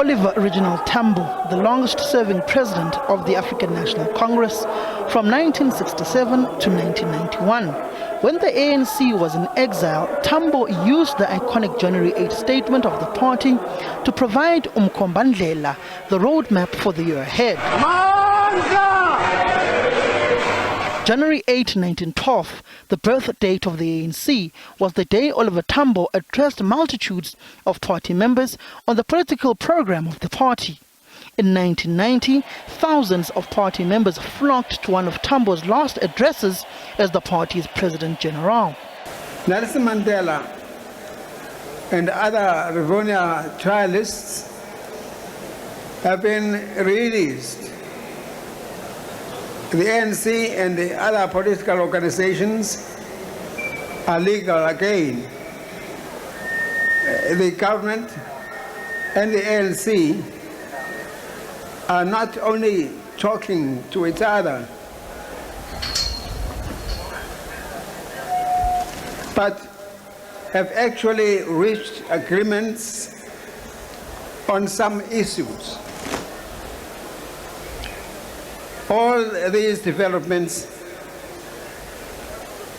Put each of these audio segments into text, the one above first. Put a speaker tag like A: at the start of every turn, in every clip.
A: Oliver Reginald Tambo, the longest-serving president of the African National Congress from 1967 to 1991. When the ANC was in exile, Tambo used the iconic January 8 statement of the party to provide Umkombandlela, the roadmap for the year ahead. January 8, 1912, the birth date of the ANC, was the day Oliver Tambo addressed multitudes of party members on the political program of the party. In 1990, thousands of party members flocked to one of Tambo's last addresses as the party's President General.
B: Nelson Mandela and other Rivonia trialists have been released. The ANC and the other political organizations are legal again. The government and the ANC are not only talking to each other, but have actually reached agreements on some issues. All these developments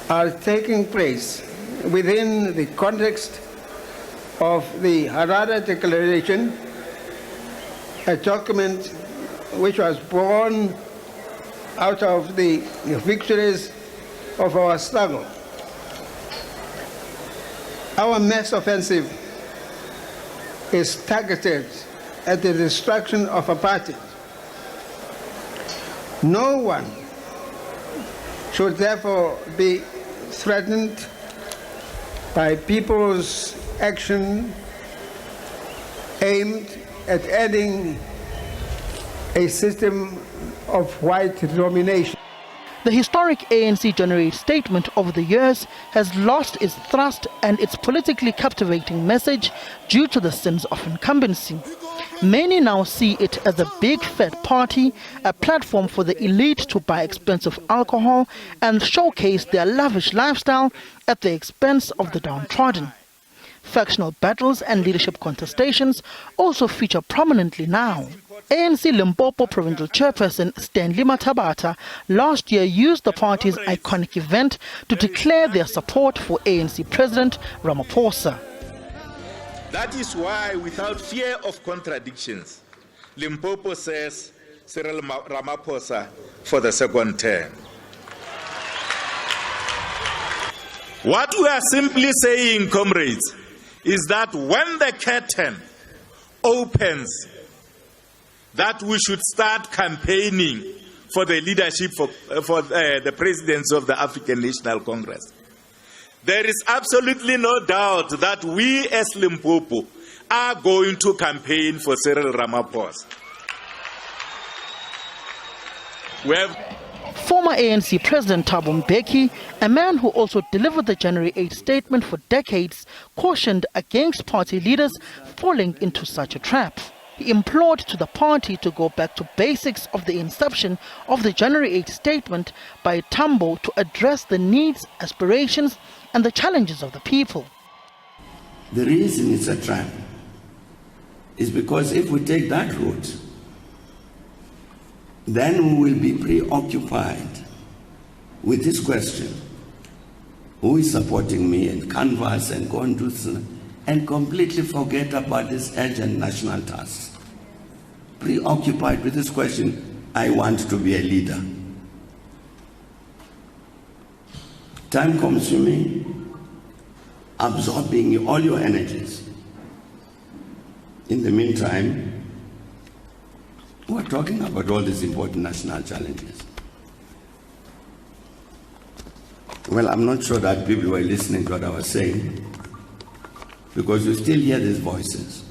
B: are taking place within the context of the Harare Declaration, a document which was born out of the victories of our struggle. Our mass offensive is targeted at the destruction of apartheid. No one should therefore be threatened by people's action aimed at adding a system of white domination.
A: The historic ANC January statement over the years has lost its thrust and its politically captivating message due to the sins of incumbency. Many now see it as a big fat party, a platform for the elite to buy expensive alcohol and showcase their lavish lifestyle at the expense of the downtrodden. Factional battles and leadership contestations also feature prominently now. ANC Limpopo Provincial Chairperson Stanley Mathabata last year used the party's iconic event to declare their support for ANC President Ramaphosa.
C: That is why, without fear of contradictions, Limpopo says Cyril Ramaphosa for the second term. What we are simply saying, comrades, is that when the curtain opens, that we should start campaigning for the leadership for the presidency of the African National Congress. There is absolutely no doubt that we as Limpopo are going to campaign for Cyril Ramaphosa.
A: Former ANC President Thabo Mbeki, a man who also delivered the January 8 statement for decades, cautioned against party leaders falling into such a trap. He implored to the party to go back to basics of the inception of the January 8 statement by Tambo to address the needs, aspirations, and the challenges of the people.
D: The reason it's a trap is because if we take that route, then we will be preoccupied with this question: who is supporting me, and canvass and go into and completely forget about this urgent national task. Preoccupied with this question, I want to be a leader. Time consuming, absorbing all your energies. In the meantime, we're talking about all these important national challenges. Well, I'm not sure that people were listening to what I was saying, because you still hear these voices.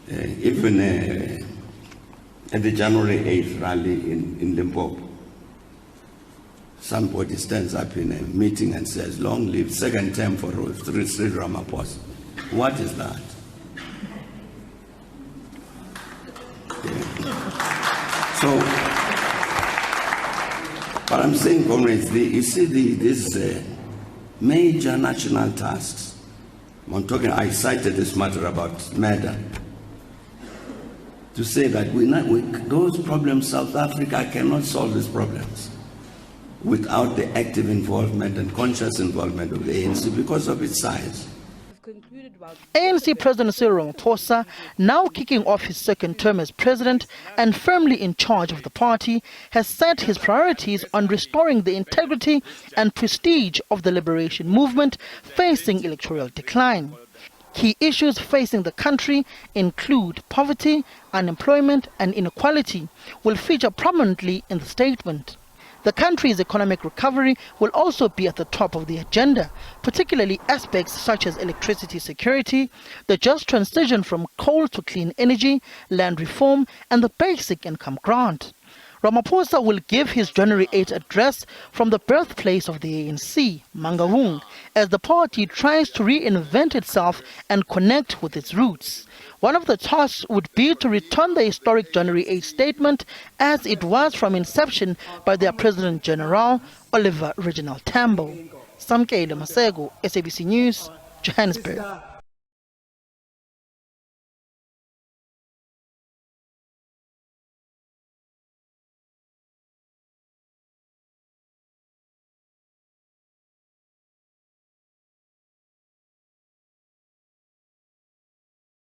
D: Even at the January 8th rally in Limpopo, somebody stands up in a meeting and says, "Long live second term for Cyril Ramaphosa." What is that? So, but I'm saying, comrades, you see these major national tasks. I cited this matter about murder. to say that those problems, South Africa cannot solve these problems without the active involvement and conscious involvement of the ANC because of its size.
A: ANC President Cyril Ramaphosa, now kicking off his second term as president and firmly in charge of the party, has set his priorities on restoring the integrity and prestige of the liberation movement facing electoral decline. Key issues facing the country include poverty, unemployment and inequality will feature prominently in the statement. The country's economic recovery will also be at the top of the agenda, particularly aspects such as electricity security, the just transition from coal to clean energy, land reform, and the basic income grant. Ramaphosa will give his January 8 address from the birthplace of the ANC, Mangaung, as the party tries to reinvent itself and connect with its roots. One of the tasks would be to return the historic January 8 statement as it was from inception by their President General, Oliver Reginald Tambo. Samkele Masego, SABC News, Johannesburg.